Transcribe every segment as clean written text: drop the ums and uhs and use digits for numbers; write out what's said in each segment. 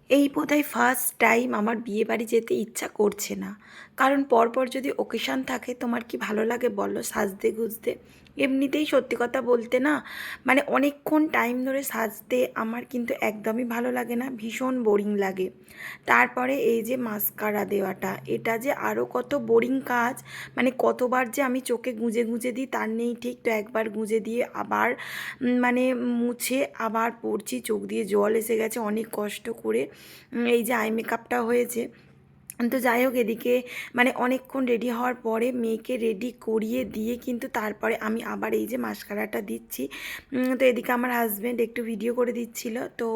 এই বোধহয় first time আমার বিয়েবাড়ি যেতে ইচ্ছা করছে না। কারণ পরপর যদি অকেশান থাকে তোমার কি ভালো লাগে বলো সাজতে গুজতে? এমনিতেই সত্যি কথা বলতে না, মানে অনেকক্ষণ টাইম ধরে সাজতে আমার কিন্তু একদমই ভালো লাগে না, ভীষণ বোরিং লাগে। তারপরে এই যে মাস্কারা দেওয়াটা, এটা যে আরও কত বোরিং কাজ, মানে কতবার যে আমি চোখে গুঁজে গুঁজে দিই তার নেই ঠিক। তো একবার গুঁজে দিয়ে আবার মানে মুছে আবার পড়ছি, চোখ দিয়ে জল এসে গেছে অনেক কষ্ট করে। এই যে আই মেকআপটা হয়েছে। তো যাই হোক, এদিকে মানে অনেকক্ষণ রেডি হওয়ার পরে মেয়েকে রেডি করিয়ে দিয়ে কিন্তু তারপরে আমি আবার এই যে মাস্কারাটা দিচ্ছি। তো এদিকে আমার হাজব্যান্ড একটু ভিডিও করে দিচ্ছিল, তো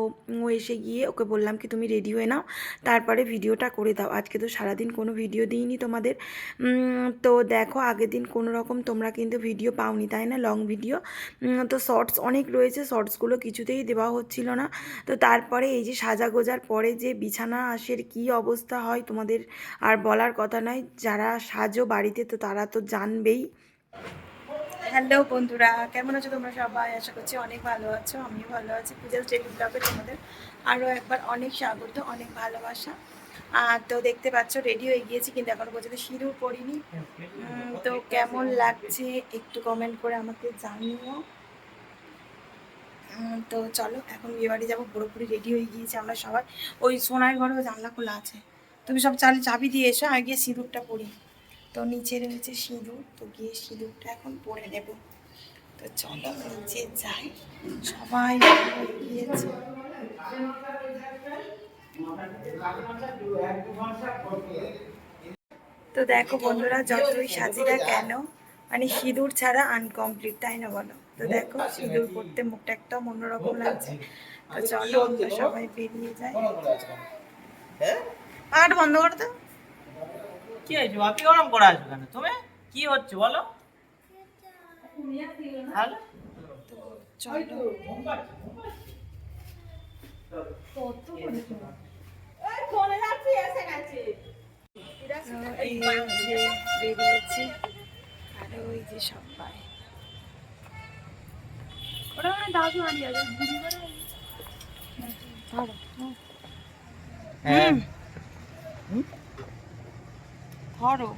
ও এসে গিয়ে ওকে বললাম কি তুমি রেডি হয়ে নাও, তারপরে ভিডিওটা করে দাও। আজকে তো সারাদিন কোনো ভিডিও দিইনি তোমাদের। তো দেখো আগের দিন কোনো রকম তোমরা কিন্তু ভিডিও পাওনি, তাই না, লং ভিডিও। তো শর্টস অনেক রয়েছে, শর্টসগুলো কিছুতেই দেওয়া হচ্ছিল না। তো তারপরে এই যে সাজা গোজার পরে যে বিছানা আসের কী অবস্থা হয় তোমাদের আর বলার কথা নয়। যারা সাজো বাড়িতে তো তারা তো জানবেই। হ্যালো বন্ধুরা, কেমন আছো তোমরা সবাই? আশা করছি অনেক ভালো আছো, আমিও ভালো আছি। পূজার ডেলি ব্লগে তোমাদের আরও একবার অনেক স্বাগত, অনেক ভালোবাসা। তো দেখতে পাচ্ছ রেডি হয়ে গিয়েছি, কিন্তু এখনো পর্যন্ত সিঁদুর পরিনি। তো কেমন লাগছে একটু কমেন্ট করে আমাকে জানিও। তো চলো এখন বিয়েবাড়ি যাবো, পুরোপুরি রেডি হয়ে গিয়েছি আমরা সবাই। ওই সোনার ঘরেও জানলা খোলা আছে, তুমি সব চাবি দিয়ে এসো, আগে গিয়ে সিঁদুরটা পরি। তো নিচে রয়েছে সিঁদুর, তো গিয়ে সিঁদুরটা এখন পরে নেব। তো চলো নিচে যাই, সবাই হয়ে গিয়েছে। তো দেখো বন্ধুরা, যতই সাজি না কেন মানে সিঁদুর ছাড়া আনকমপ্লিট, তাই না বলো? তো দেখো সিঁদুর পরতে মুখটা একদম অন্যরকম লাগছে। তো চলো আমরা সবাই বেরিয়ে যাই। পাট বন্ধ করে দাও। কি হয়েছে বাপি, ওরম করে আসবে কেন? তুমি কি হচ্ছে বলো? তাহলে চলো এই যে বেরিয়েছি, আর ওই যে সবাই ওরা মানে দাদু হারিয়ে আছে বুড়ি করে ধরো। হ্যাঁ ধরো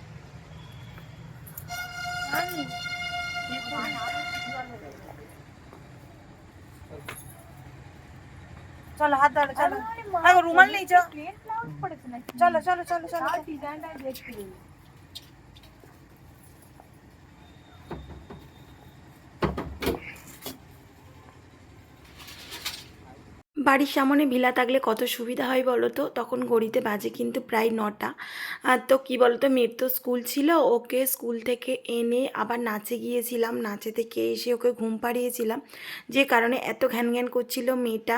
চলো হাত ধরো, চলো রুমাল নেই, চলো চলো চলো চলো। বাড়ির সামনে ভিলা থাকলে কত সুবিধা হয় বলো তো। তখন ঘড়িতে বাজে কিন্তু প্রায় 9টা। আর তো কী বলো তো, মেয়ের তো স্কুল ছিল, ওকে স্কুল থেকে এনে আবার নাচে গিয়েছিলাম, নাচে থেকে এসে ওকে ঘুম পাড়িয়েছিলাম, যে কারণে এত ঘ্যান ঘ্যান করছিল মেয়েটা।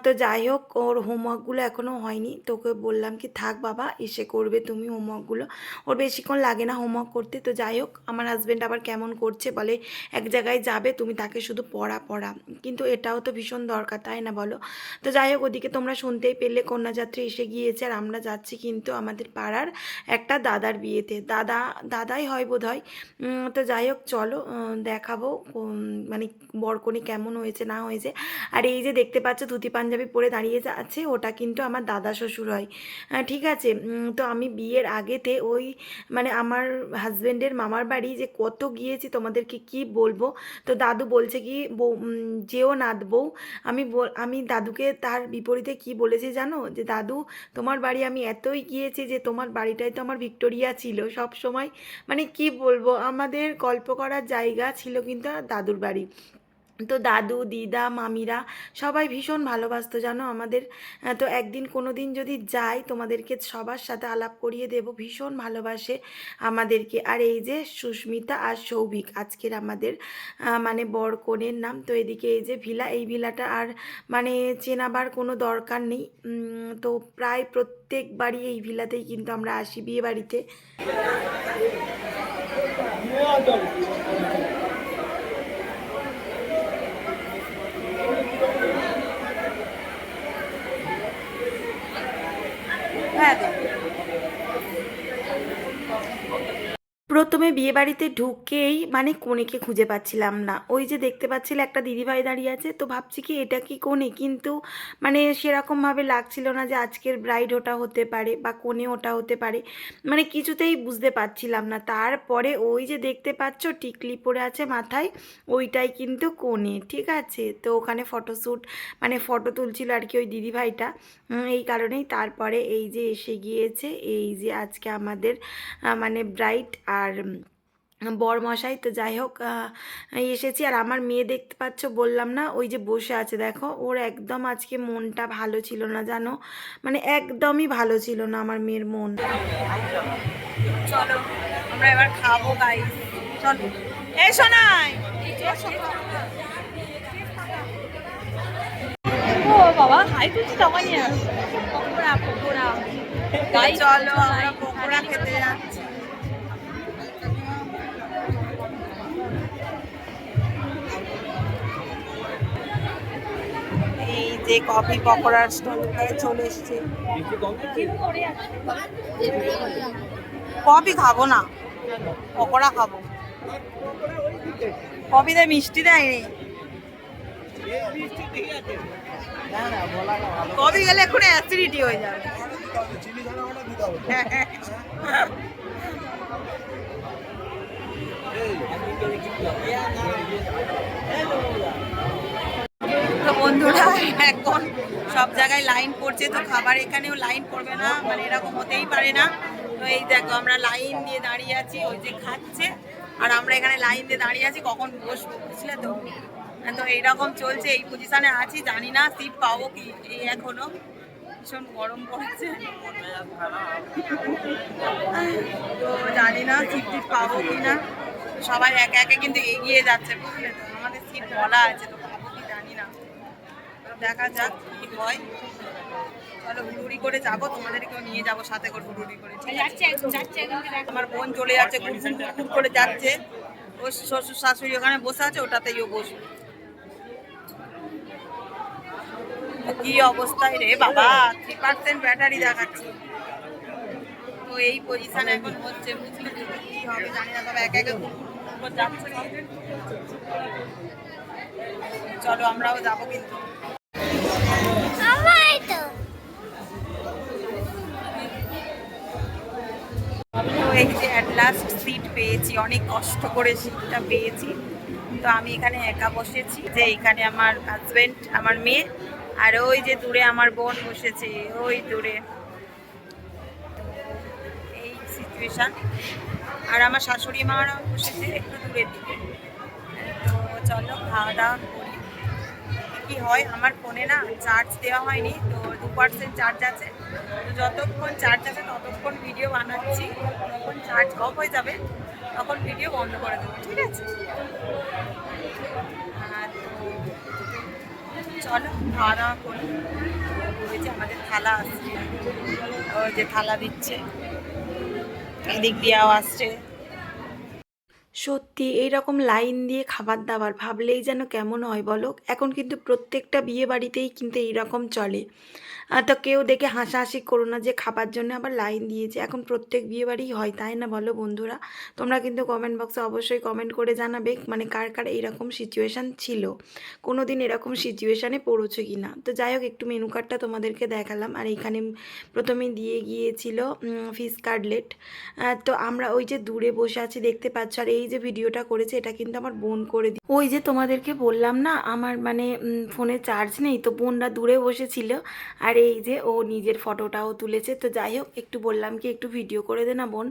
তো যাই হোক, ওর হোমওয়ার্কগুলো এখনও হয়নি, তো ওকে বললাম কি থাক বাবা, এসে করবে তুমি হোমওয়ার্কগুলো, ওর বেশিক্ষণ লাগে না হোমওয়ার্ক করতে। তো যাই হোক, আমার হাজব্যান্ড আবার কেমন করছে বলে, এক জায়গায় যাবে তুমি তাকে শুধু পড়া পড়া, কিন্তু এটাও তো ভীষণ দরকার, তাই না বলো? তো যাই হোক, ওদিকে তোমরা শুনতেই পেলে কন্যাযাত্রী এসে গিয়েছে, আর আমরা যাচ্ছি কিন্তু আমাদের পাড়ার একটা দাদার বিয়েতে। দাদাই হয় বোধ হয়। তো যাই হোক চলো দেখাবো মানে বরকনে কেমন হয়েছে না হয়েছে। আর এই যে দেখতে পাচ্ছ ধুতি পাঞ্জাবি পরে দাঁড়িয়ে আছে, ওটা কিন্তু আমার দাদা শ্বশুর হয়। ঠিক আছে। তো আমি বিয়ের আগেতে ওই মানে আমার হাজব্যান্ডের মামার বাড়ি যে কত গিয়েছি তোমাদেরকে কি বলবো। তো দাদু বলছে কি বউ যেও নাথ বউ। আমি দাদুকে তার বিপরীতে কি বলেছি জানো, যে দাদু তোমার বাড়ি আমি এতই গিয়েছি যে তোমার বাড়িটাই তো আমার ভিক্টোরিয়া ছিল সব সময়। মানে কি বলবো, আমাদের গল্প করার জায়গা ছিল কিন্তু দাদুর বাড়ি। তো দাদু দিদা মামিরা সবাই ভীষণ ভালোবাসতো জানো আমাদের। তো একদিন কোনো দিন যদি যাই তোমাদেরকে সবার সাথে আলাপ করিয়ে দেব, ভীষণ ভালোবাসে আমাদেরকে। আর এই যে সুস্মিতা আর সৌভিক আজকের আমাদের মানে বর কনের নাম। তো এদিকে এই যে ভিলা, এই ভিলাটা আর মানে চেনাবার কোনো দরকার নেই। তো প্রায় প্রত্যেকবারই এই ভিলাতেই কিন্তু আমরা আসি বিয়ে বাড়িতে। প্রথমে বিয়েবাড়িতে ঢুকেই মানে কনেকে খুঁজে পাচ্ছিলাম না। ওই যে দেখতে পাচ্ছিলে একটা দিদিভাই দাঁড়িয়ে আছে, তো ভাবছি কি এটা কি কনে, কিন্তু মানে সেরকমভাবে লাগছিল না যে আজকের ব্রাইড ওটা হতে পারে বা কনে ওটা হতে পারে, মানে কিছুতেই বুঝতে পারছিলাম না। তারপরে ওই যে দেখতে পাচ্ছ টিকলি পরে আছে মাথায়, ওইটাই কিন্তু কনে, ঠিক আছে। তো ওখানে ফটোশ্যুট মানে ফটো তুলছিল আর কি ওই দিদিভাইটা, এই কারণেই। তারপরে এই যে এসে গিয়েছে এই যে আজকে আমাদের মানে ব্রাইড আর বরমশাই। তো যাই হোক এসেছি। আর আমার মেয়ে দেখতে পাচ্ছ, বললাম না ওই যে বসে আছে, দেখো ওর একদম আজকে মনটা ভালো ছিল না জানো, মানে একদমই ভালো ছিল না আমার মেয়ের মন। চলো আমরা এবার খাবো গাইস, চলো। এই শোনাই ও বাবা হাই তুলছি তখনই পকোড়া পকোড়া চলো আমরা পকোড়া খেতে যাচ্ছি। এই যে কফি পকোড়ার স্টলটায় চলে এসছে। কফি খাবো না, পকোড়া খাবো। কফিতে মিষ্টি দেয়নি, কফি গেলে এখন অ্যাসিডিটি হয়ে যাবে। তো বন্ধুরা এখন সব জায়গায় লাইন পড়ছে, তো খাবার এখানেও লাইন পড়বে না, মানে এরকম হতেই পারে না। তো এই দেখো আমরা লাইন দিয়ে দাঁড়িয়ে আছি, ওই যে খাচ্ছে আর আমরা এখানে লাইন দিয়ে দাঁড়িয়ে আছি কখন বসবো, বুঝলে তো। তো এইরকম চলছে, এই পজিশনে আছি, জানি না সিট পাবো কি। এই এখনো ভীষণ গরম পড়েছে, তো জানি না সিট টিট পাবো কি না। সবাই একে একে কিন্তু এগিয়ে যাচ্ছে, বুঝলে তো। আমাদের সিট বলা আছে, তো পাবো কি জানি না, দেখা যাক কি হয়। চলো হুড়ুড়ি করে যাবো, তোমাদেরকেও নিয়ে যাবো সাথে করে হুড়ুড়ি করে, ঠিক আছে। আমার বোন চলে যাচ্ছে, খুব করে যাচ্ছে, ও শ্বশুর শাশুড়ি ওখানে বসে আছে, ওটাতেই ও বসবে। কি অবস্থায় রে বাবা, 3% ব্যাটারি দেখাচ্ছে। তো এই পজিশনে এখন হচ্ছে, বুঝলে কি হবে জানি না, তবে একে একে যাচ্ছে। চলো আমরাও যাবো কিন্তু। তো এই যে অ্যাট লাস্ট সিট পেয়েছি, অনেক কষ্ট করে সিটটা পেয়েছি। তো আমি এখানে একা বসেছি, যে এখানে আমার হাজবেন্ড, আমার মেয়ে, আর ওই যে দূরে আমার বোন বসেছে, ওই দূরে। এই সিচুয়েশান। আর আমার শাশুড়ি মারাও বসেছে একটু দূরের দিকে। তো চলো খাওয়া দাওয়া করি। কি হয়, আমার ফোনে না চার্জ দেওয়া হয়নি, তো 2% চার্জ আছে। তো যতক্ষণ চার্জ আছে ততক্ষণ ভিডিও বানাচ্ছি, যখন চার্জ অফ হয়ে যাবে তখন ভিডিও বন্ধ করে দেবো, ঠিক আছে। তো চলো খাওয়া দাওয়া করি। ওই যে আমাদের থালা আসছে, ওই যে থালা দিচ্ছে, এদিক দিয়েও আসছে। সত্যি এইরকম লাইন দিয়ে খাবার দাবার ভাবলেই যেন কেমন হয় বলো। এখন কিন্তু প্রত্যেকটা বিয়ে বাড়িতেই কিন্তু এইরকম চলে। তো কেউ দেখে হাসাহাসি করো না যে খাবার জন্য আবার লাইন দিয়েছে, এখন প্রত্যেক বিয়ে বাড়িই হয়, তাই না বলো বন্ধুরা। তোমরা কিন্তু কমেন্ট বক্সে অবশ্যই কমেন্ট করে জানাবে মানে কার কার এইরকম সিচুয়েশান ছিল, কোনো দিন এরকম সিচুয়েশানে পড়েছো কি না। তো যাই হোক একটু মেনু কার্ডটা তোমাদেরকে দেখালাম। আর এখানে প্রথমে দিয়ে গিয়েছিল ফিশ কাটলেট। তো আমরা ওই যে দূরে বসে আছি দেখতে পাচ্ছ, আর এই যে ভিডিওটা করেছে এটা কিন্তু আমার বোন করে দিই। ওই যে তোমাদেরকে বললাম না আমার মানে ফোনে চার্জ নেই, তো বোনরা দূরে বসেছিল, আর এই যে ও নিজের ফটোটাও তুলেছে। তো যাই হোক একটু বললাম কি একটু ভিডিও করে দে না বোন,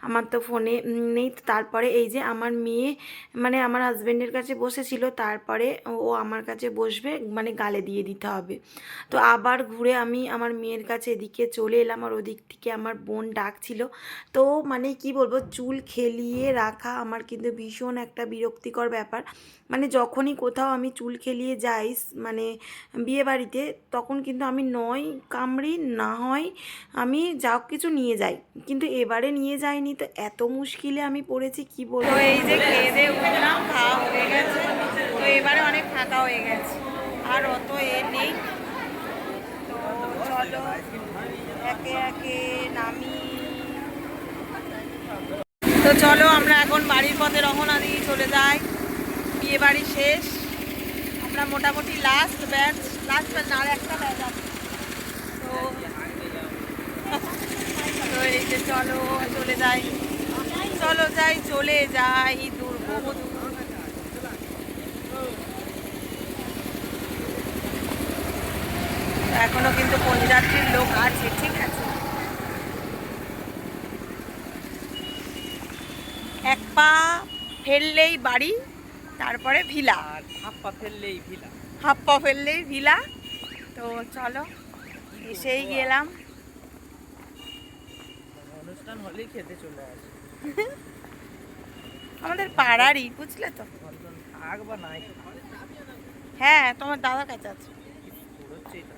আমার তো ফোনে নেই। তারপরে এই যে আমার মেয়ে মানে আমার হাজব্যান্ডের কাছে বসেছিল, তারপরে ও আমার কাছে বসবে, মানে গালে দিয়ে দিতে হবে। তো আবার ঘুরে আমি আমার মেয়ের কাছে এদিকে চলে এলাম, আর ওদিক থেকে আমার বোন ডাকছিল। তো মানে কি বলবো, চুল খেলিয়ে রাখা আমার কিন্তু ভীষণ একটা বিরক্তিকর ব্যাপার। মানে যখনই কোথাও আমি চুল খেলিয়ে যাই মানে বিয়ে বাড়িতে, তখন কিন্তু আমি নয় কামড়ি না হয় আমি যা কিছু নিয়ে যাই, কিন্তু এবারে নিয়ে যাইনি। তো এত মুশকিলে আমি পড়েছি কি বলবো। এই যে খেয়ে দিয়ে উঠলাম, খাওয়া হয়ে গেছে, তো এবারে অনেক ফাঁকা হয়ে গেছে, আর অত নেই। তো চলো একে একে নামি। তো চলো আমরা এখন বাড়ির পথে রওনা দিয়ে চলে যাই। বিয়ে বাড়ি শেষ, আমরা মোটামুটি লাস্ট ব্যাচ না আর একটা ব্যাচ আছে। তো তো এই যে চলো চলে যাই, চলে যাই দূর বহু দূর। এখনো কিন্তু পঞ্জাবের লোক আছে, ঠিক আছে। এক পা ফেললেই বাড়ি, তারপরে ভিলা, আর হাফ পা ফেললেই ভিলা। হাফ পা ফেললেই ভিলা। তো চলো এসেই গেলাম। অনুষ্ঠান হলেই খেতে চলে আসে। আমাদের পাড়ারই, বুঝলে তো। থাক বা নাই হ্যাঁ, তোমার দাদার কাছে আছে। পুরোচ্ছেই তো।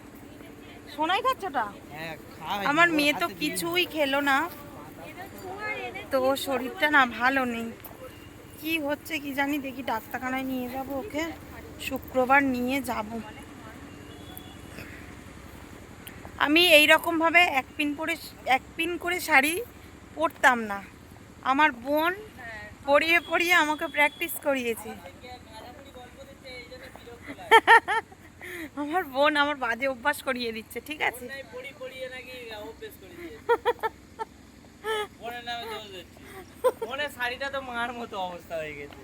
সোনাই খাচ্ছটা? হ্যাঁ আমার মেয়ে তো কিছুই খেলো না, তো ওর শরীরটা না ভালো নেই। কি হচ্ছে কি জানি, দেখি ডাক্তারখানায় নিয়ে যাব ওকে, শুক্রবার নিয়ে যাব। আমি এই রকম ভাবে এক পিন করে শাড়ি পরতাম না। আমার বোন পরিয়ে পরিয়ে আমাকে প্র্যাকটিস করিয়েছে। আমার বোন আমার বাজে অভ্যাস করিয়ে দিচ্ছে, ঠিক আছে। পড়িয়ে নাকি অভ্যেস করে দিয়েছে। বোনের নামে দোষ দিচ্ছি। বোনের শাড়িটা তো মার মতো অবস্থা হয়ে গেছে।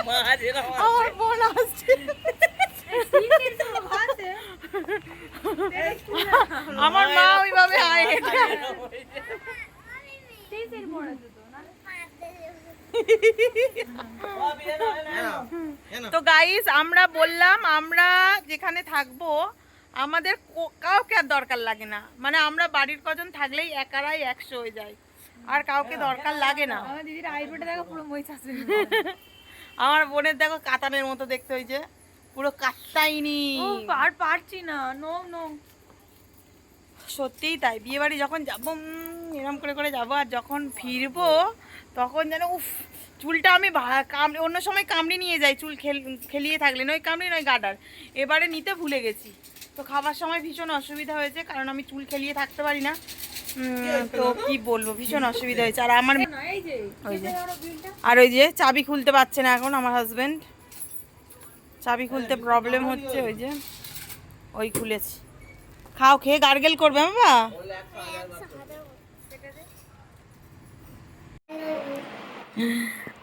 মা যেরকম আমার বোন আসছে, আমার মা ওইভাবে আয় তো গাইস, আমরা বললাম আমরা যেখানে থাকবো আমাদের কাউকে আর দরকার লাগে না, মানে আমরা বাড়ির কজন থাকলেই একারাই 100 হয়ে যায়, আর কাউকে দরকার লাগে না। আমার দিদির আইব্রোটা দেখো পুরো মই চাচ্ছে। আমার বোনের দেখো কাতানের মতো দেখতে হয়েছে, পুরো কাত্তাইনি। ও পারছি না, নো নো। সত্যিই তাই, বিয়ে বাড়ি যখন যাবো এরম করে করে যাবো, আর যখন ফিরবো তখন যেন উফ, চুলটা আমি অন্য সময় কামড়ি নিয়ে যাই, চুল খেলিয়ে থাকলে, নয় কামড়ি নয় গার্ডার, এবারে নিতে ভুলে গেছি। তো খাবার সময় ভীষণ অসুবিধা হয়েছে, কারণ আমি চুল খেলিয়ে থাকতে পারি না। তো কি বলবো, ভীষণ অসুবিধা হয়েছে। আর আমার এই যে ওই যে আর ওই যে চাবি খুলতে পারছে না এখন আমার হাজবেন্ড, চাবি খুলতে প্রবলেম হচ্ছে। ওই যে ওই খুলেছি, খাও, খেয়ে গার্গেল করবে বাবা।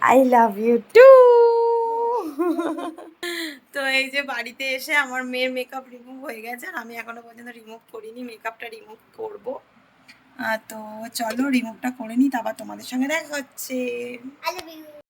I love you too. তো এই যে বাড়িতে এসে আমার মেয়ের মেকআপ রিমুভ হয়ে গেছে, আর আমি এখনো পর্যন্ত রিমুভ করিনি, মেকআপটা রিমুভ করবো। তো চলো রিমুভটা করে নিই, তারপর তোমাদের সঙ্গে দেখা হচ্ছে।